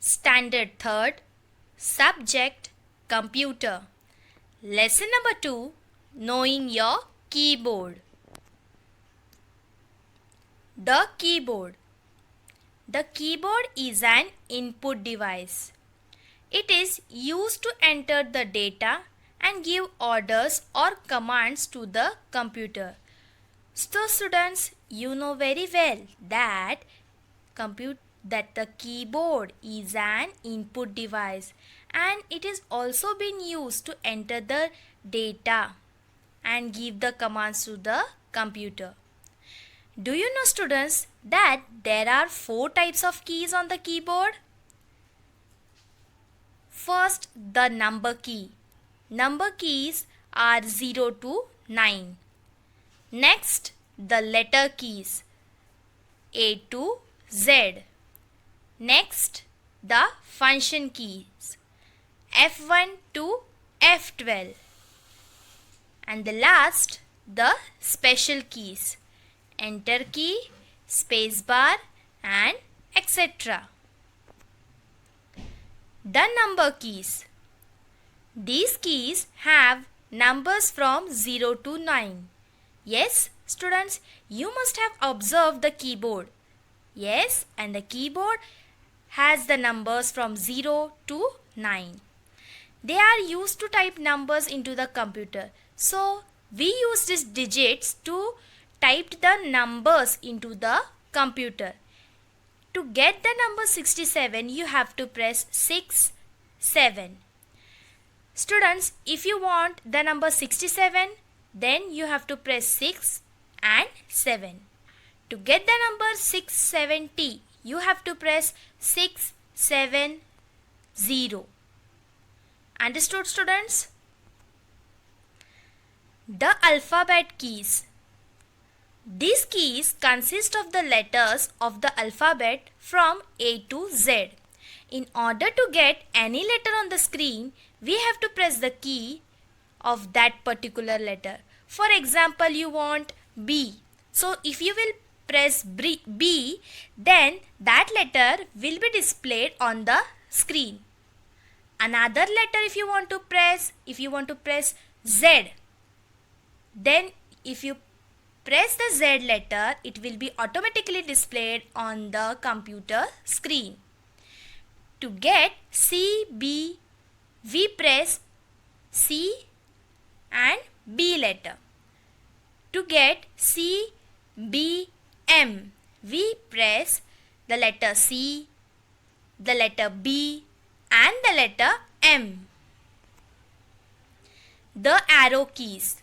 Standard 3rd, Subject Computer. Lesson number 2, Knowing your keyboard. The keyboard. The keyboard is an input device. It is used to enter the data and give orders or commands to the computer. So students, you know very well that the keyboard is an input device and it is also been used to enter the data and give the commands to the computer. Do you know students that there are 4 types of keys on the keyboard? First, the number key. Number keys are 0 to 9. Next, the letter keys A to Z. Next, the function keys F1 to F12. And the last, the special keys Enter key, space bar and etc. The number keys. These keys have numbers from 0 to 9. Yes, students, you must have observed the keyboard. Yes, and the keyboard has the numbers from 0 to 9. They are used to type numbers into the computer. So, we use these digits to type the numbers into the computer. To get the number 67, you have to press 6, 7. Students, if you want the number 67, then you have to press 6 and 7. To get the number 670, you have to press 6, 7, 0. Understood, students? The alphabet keys. These keys consist of the letters of the alphabet from A to Z. In order to get any letter on the screen, we have to press the key of that particular letter. For example, you want B. So, if you will press B, then that letter will be displayed on the screen. Another letter if you want to press Z, then if you press the Z letter, it will be automatically displayed on the computer screen. To get C, B, we press C and B letter. To get C, B, M, we press the letter C, the letter B and the letter M. The arrow keys.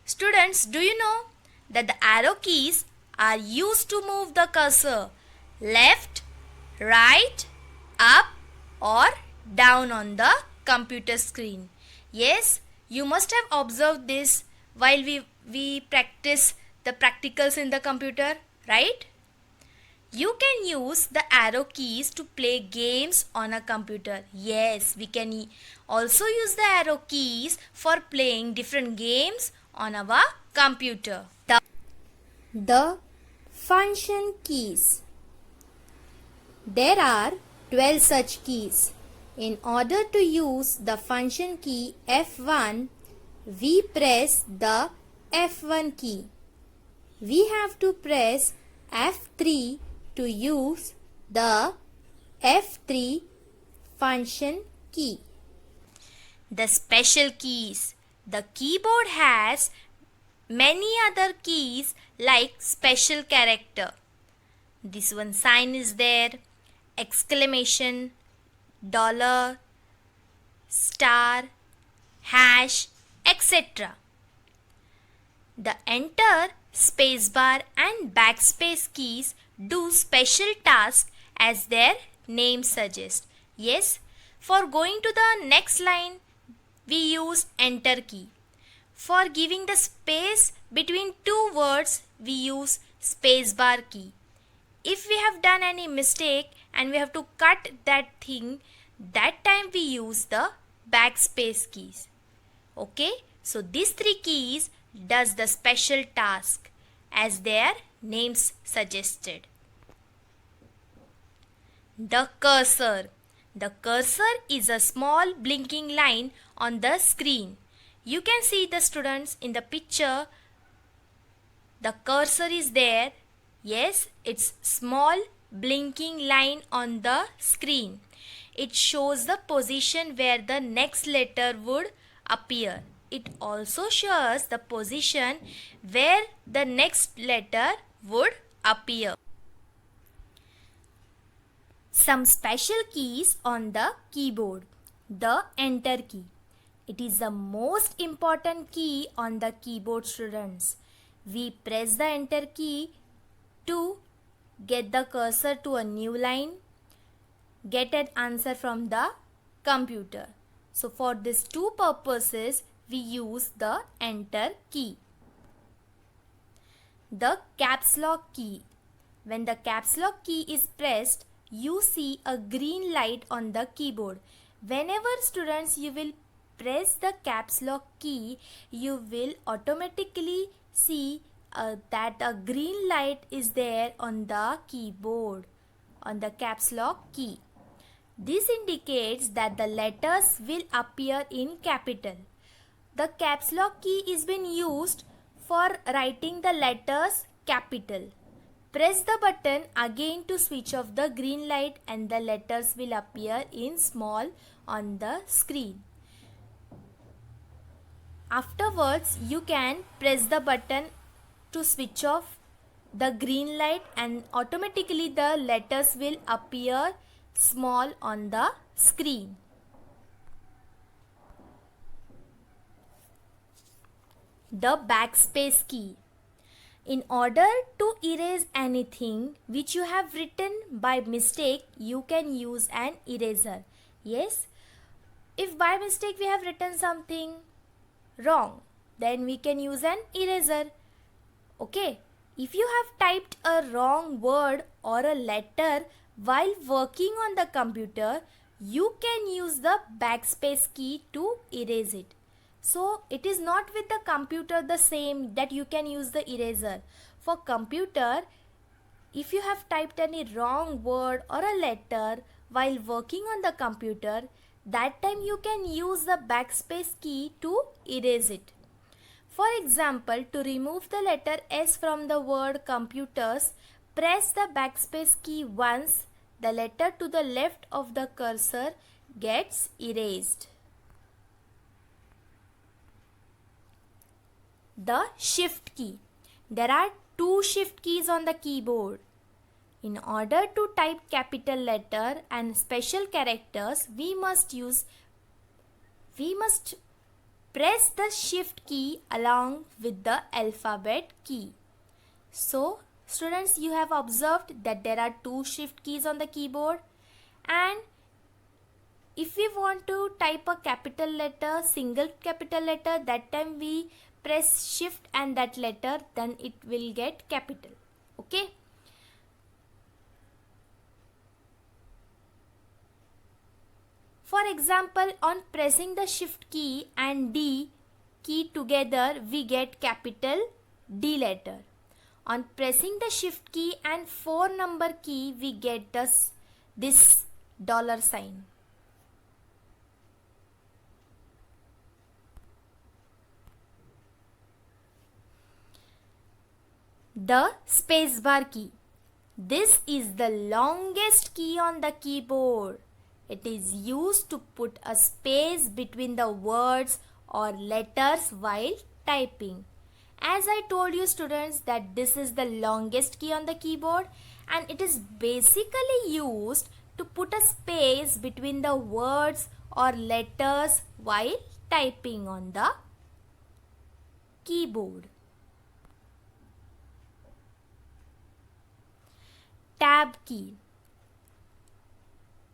Students, do you know that the arrow keys are used to move the cursor left, right, up or down on the computer screen? Yes, you must have observed this while we practice the practicals in the computer, right? You can use the arrow keys to play games on a computer. Yes, we can also use the arrow keys for playing different games on our computer. The function keys. There are 12 such keys. In order to use the function key F1, we press the F1 key. We have to press F3 to use the F3 function key. The special keys. The keyboard has many other keys like special character. This one sign is there, exclamation, dollar, star, hash, etc. The enter, spacebar and backspace keys do special tasks as their name suggests. Yes, for going to the next line, we use enter key. For giving the space between two words, we use spacebar key. If we have done any mistake and we have to cut that thing, that time we use the backspace keys. Okay, so these 3 keys does the special task as their names suggested. The cursor. The cursor is a small blinking line on the screen. You can see the students in the picture. The cursor is there. Yes, it's small blinking line on the screen. It shows the position where the next letter would appear. It also shows the position where the next letter would appear. Some special keys on the keyboard. The enter key. It is the most important key on the keyboard, students. We press the enter key to get the cursor to a new line, get an answer from the computer. So for these two purposes, we use the enter key. The caps lock key. When the caps lock key is pressed, you see a green light on the keyboard. Whenever students you will press the caps lock key, you will automatically see that a green light is there on the keyboard, on the caps lock key. This indicates that the letters will appear in capital. The caps lock key is been used for writing the letters capital. Press the button again to switch off the green light and the letters will appear in small on the screen. Afterwards, you can press the button to switch off the green light and automatically the letters will appear small on the screen. The backspace key. In order to erase anything which you have written by mistake, you can use an eraser. Yes, if by mistake we have written something wrong, then we can use an eraser. Okay, if you have typed a wrong word or a letter while working on the computer, you can use the backspace key to erase it. So it is not with the computer the same that you can use the eraser. For computer, if you have typed any wrong word or a letter while working on the computer, that time you can use the backspace key to erase it. For example, to remove the letter S from the word computers, press the backspace key once. The letter to the left of the cursor gets erased. The shift key. There are two shift keys on the keyboard. In order to type capital letter and special characters, we must press the shift key along with the alphabet key. So, students, you have observed that there are two shift keys on the keyboard, and if we want to type a capital letter, single capital letter, that time we press shift and that letter, then it will get capital. Okay. For example, on pressing the shift key and D key together, we get capital D letter. On pressing the shift key and 4 number key, we get this dollar sign. The spacebar key. This is the longest key on the keyboard. It is used to put a space between the words or letters while typing. As I told you, students, that this is the longest key on the keyboard and it is basically used to put a space between the words or letters while typing on the keyboard. Tab key.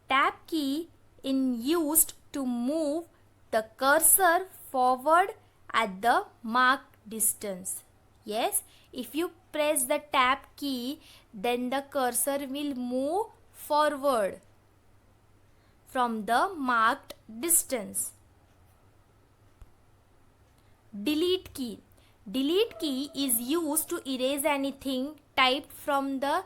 Tab key is used to move the cursor forward at the marked distance. Yes, if you press the tab key, then the cursor will move forward from the marked distance. Delete key. Delete key is used to erase anything typed from the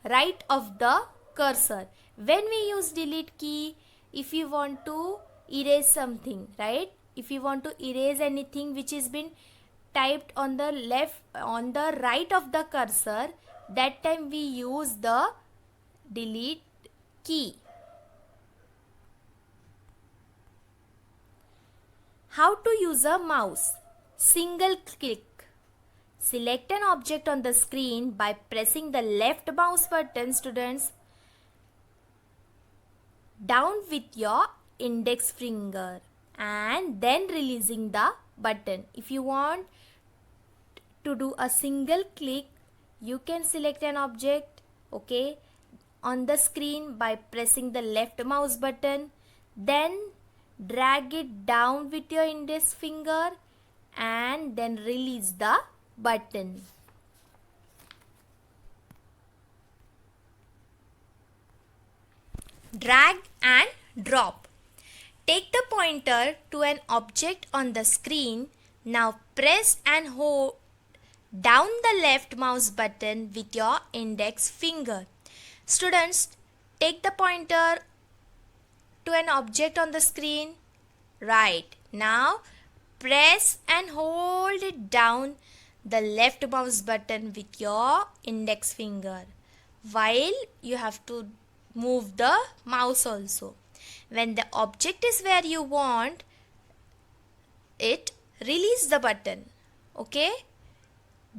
right of the cursor. When we use delete key, if you want to erase something, right? If you want to erase anything which has been typed on the right of the cursor, that time we use the delete key. How to use a mouse? Single click. Select an object on the screen by pressing the left mouse button, students, down with your index finger and then releasing the button. If you want to do a single click, you can select an object, okay, on the screen by pressing the left mouse button, then drag it down with your index finger and then release the button. Drag and drop. Take the pointer to an object on the screen. Now press and hold down the left mouse button with your index finger. Students, take the pointer to an object on the screen. Right. Now press and hold it down the left mouse button with your index finger while you have to move the mouse also. When the object is where you want it, release the button. Okay?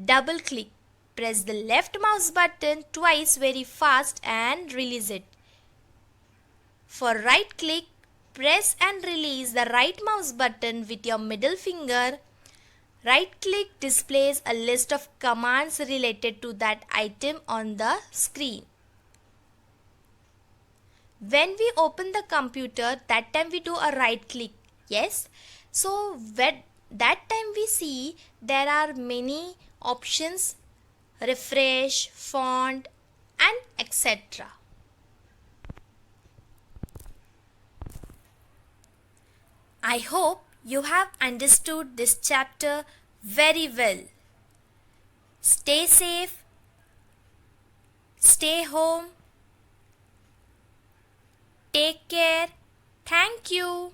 Double click. Press the left mouse button twice very fast and release it. For right click, press and release the right mouse button with your middle finger. Right click displays a list of commands related to that item on the screen. When we open the computer, that time we do a right click. Yes. So when that time we see there are many options, refresh, font and etc. I hope you have understood this chapter very well. Stay safe, stay home, take care. Thank you.